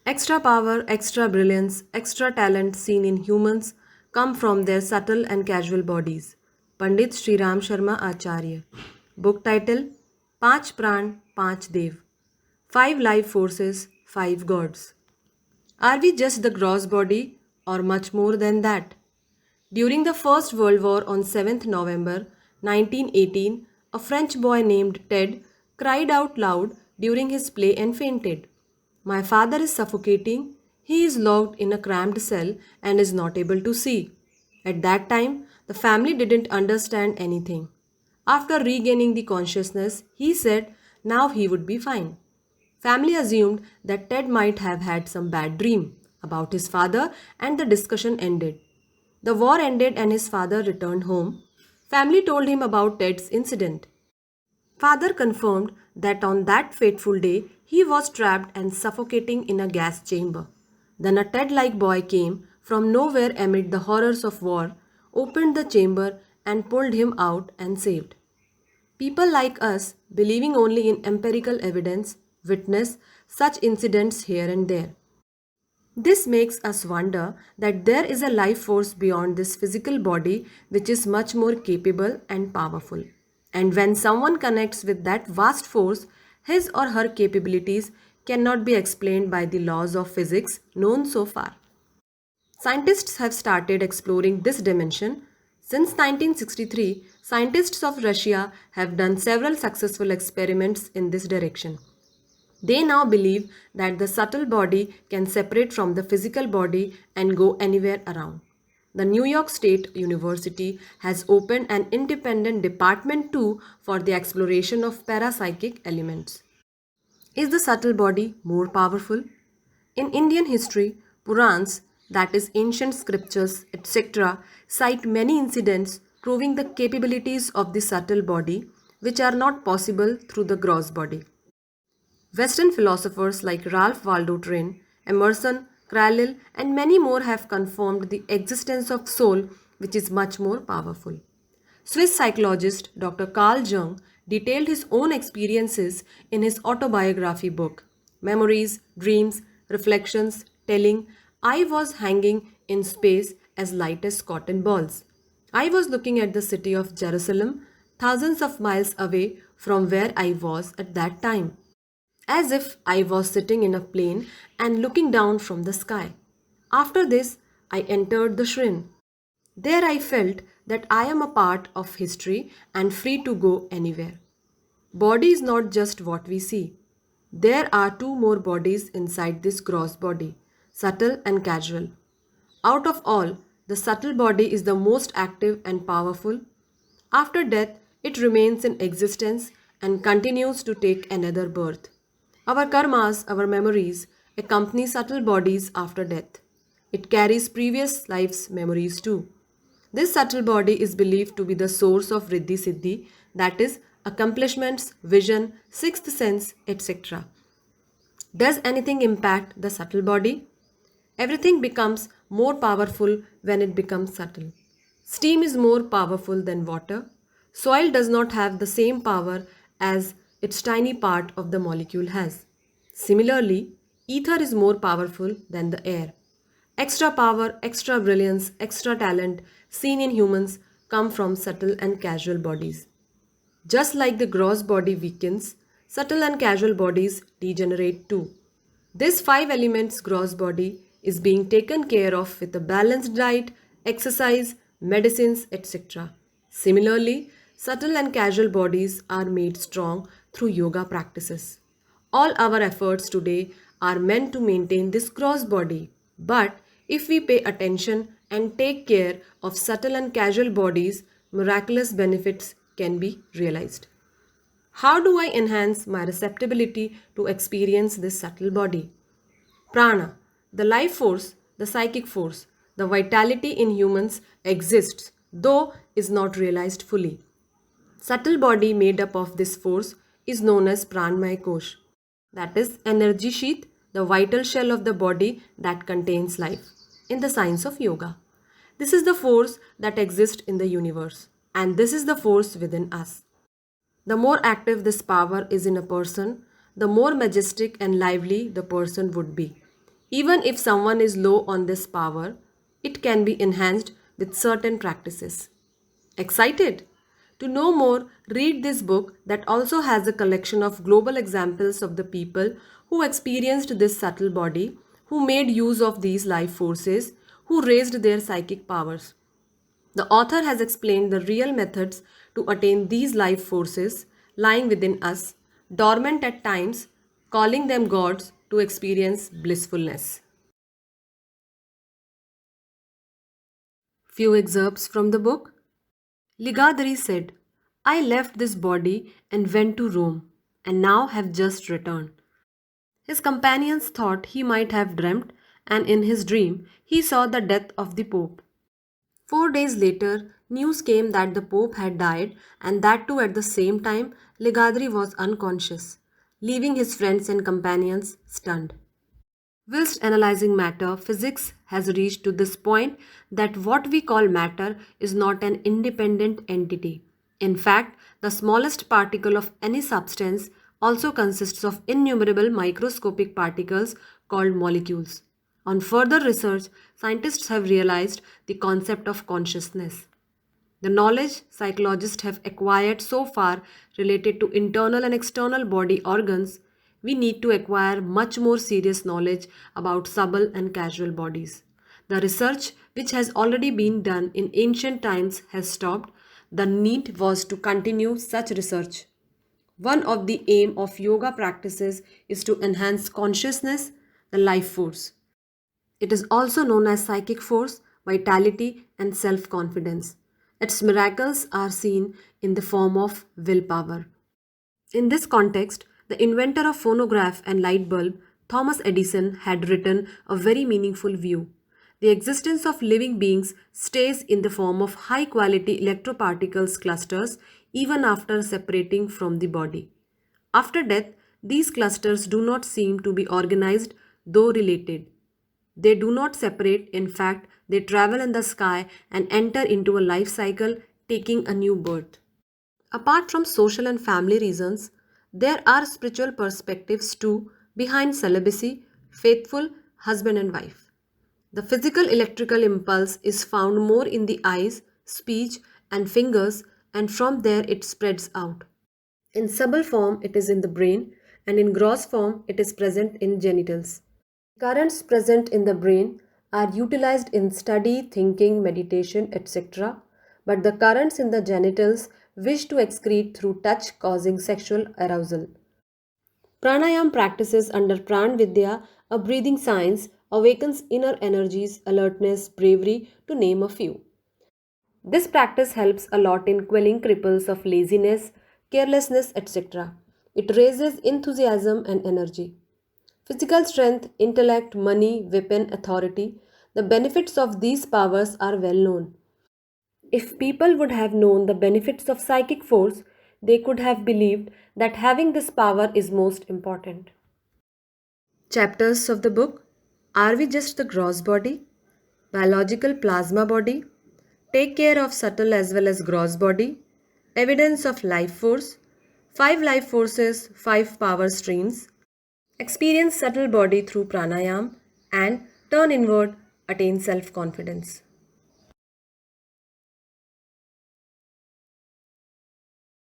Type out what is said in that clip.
Extra power, extra brilliance, extra talent seen in humans come from their subtle and casual bodies. Pandit Sri Ram Sharma Acharya. Book title: Panch Pran, Panch Dev. Five life forces, five gods. Are we just the gross body or much more than that? During the First World War on 7th November 1918, a French boy named Ted cried out loud during his play and fainted. My father is suffocating. He is locked in a cramped cell and is not able to see. At that time, the family didn't understand anything. After regaining the consciousness, he said now he would be fine. Family assumed that Ted might have had some bad dream about his father and the discussion ended. The war ended and his father returned home. Family told him about Ted's incident. Father confirmed that on that fateful day he was trapped and suffocating in a gas chamber. Then a Ted like boy came from nowhere amid the horrors of war, opened the chamber, and pulled him out and saved. People like us, believing only in empirical evidence, witness such incidents here and there. This makes us wonder that there is a life force beyond this physical body which is much more capable and powerful. And when someone connects with that vast force, his or her capabilities cannot be explained by the laws of physics known so far. Scientists have started exploring this dimension. Since 1963, scientists of Russia have done several successful experiments in this direction. They now believe that the subtle body can separate from the physical body and go anywhere around. The New York State University has opened an independent department too for the exploration of parapsychic elements. Is the subtle body more powerful? In Indian history, Purans, that is ancient scriptures, etc., cite many incidents proving the capabilities of the subtle body which are not possible through the gross body. Western philosophers like Ralph Waldo Emerson, Emerson, Carlyle, and many more have confirmed the existence of soul which is much more powerful. Swiss psychologist Dr. Carl Jung detailed his own experiences in his autobiography book, Memories, Dreams, Reflections, telling, I was hanging in space as light as cotton balls. I was looking at the city of Jerusalem, thousands of miles away from where I was at that time, as if I was sitting in a plane and looking down from the sky. After this, I entered the shrine. There I felt that I am a part of history and free to go anywhere. Body is not just what we see. There are two more bodies inside this gross body, subtle and casual. Out of all, the subtle body is the most active and powerful. After death, it remains in existence and continues to take another birth. Our karmas, our memories, accompany subtle bodies after death. It carries previous life's memories too. This subtle body is believed to be the source of Riddhi Siddhi, that is, accomplishments, vision, sixth sense, etc. Does anything impact the subtle body? Everything becomes more powerful when it becomes subtle. Steam is more powerful than water. Soil does not have the same power as its tiny part of the molecule has. Similarly, ether is more powerful than the air. Extra power, extra brilliance, extra talent seen in humans come from subtle and casual bodies. Just like the gross body weakens, subtle and casual bodies degenerate too. This five elements gross body is being taken care of with a balanced diet, exercise, medicines, etc. Similarly, subtle and casual bodies are made strong through yoga practices. All our efforts today are meant to maintain this gross body, but if we pay attention and take care of subtle and casual bodies, miraculous benefits can be realized. How do I enhance my receptibility to experience this subtle body? Prana, the life force, the psychic force, the vitality in humans exists, though is not realized fully. Subtle body made up of this force is known as Pranmaya Kosh. That is energy sheath, the vital shell of the body that contains life in the science of yoga. This is the force that exists in the universe, and this is the force within us. The more active this power is in a person, the more majestic and lively the person would be. Even if someone is low on this power, it can be enhanced with certain practices. Excited? To know more, read this book that also has a collection of global examples of the people who experienced this subtle body, who made use of these life forces, who raised their psychic powers. The author has explained the real methods to attain these life forces lying within us, dormant at times, calling them gods to experience blissfulness. Few excerpts from the book. Ligadri said, I left this body and went to Rome, and now have just returned. His companions thought he might have dreamt, and in his dream he saw the death of the Pope. 4 days later, news came that the Pope had died, and that too at the same time, Ligadri was unconscious, leaving his friends and companions stunned. Whilst analyzing matter, physics has reached to this point that what we call matter is not an independent entity. In fact, the smallest particle of any substance also consists of innumerable microscopic particles called molecules. On further research, scientists have realized the concept of consciousness. The knowledge psychologists have acquired so far related to internal and external body organs, we need to acquire much more serious knowledge about subtle and casual bodies. The research, which has already been done in ancient times, has stopped. The need was to continue such research. One of the aim of yoga practices is to enhance consciousness, the life force. It is also known as psychic force, vitality, and self confidence. Its miracles are seen in the form of willpower. In this context, the inventor of phonograph and light bulb, Thomas Edison, had written a very meaningful view. The existence of living beings stays in the form of high quality electroparticles clusters even after separating from the body. After death, these clusters do not seem to be organized, though related. They do not separate, in fact, they travel in the sky and enter into a life cycle, taking a new birth. Apart from social and family reasons, there are spiritual perspectives too behind celibacy, faithful husband and wife. The physical electrical impulse is found more in the eyes, speech, and fingers, and from there it spreads out. In subtle form, it is in the brain, and in gross form, it is present in genitals. Currents present in the brain are utilized in study, thinking, meditation, etc. But the currents in the genitals wish to excrete through touch, causing sexual arousal. Pranayam practices under Pran Vidya, a breathing science, awakens inner energies, alertness, bravery, to name a few. This practice helps a lot in quelling cripples of laziness, carelessness, etc. It raises enthusiasm and energy. Physical strength, intellect, money, weapon, authority, the benefits of these powers are well known. If people would have known the benefits of psychic force, they could have believed that having this power is most important. Chapters of the book. Are we just the gross body? Biological plasma body? Take care of subtle as well as gross body? Evidence of life force? 5 life forces, 5 power streams. Experience subtle body through pranayam and turn inward, attain self-confidence.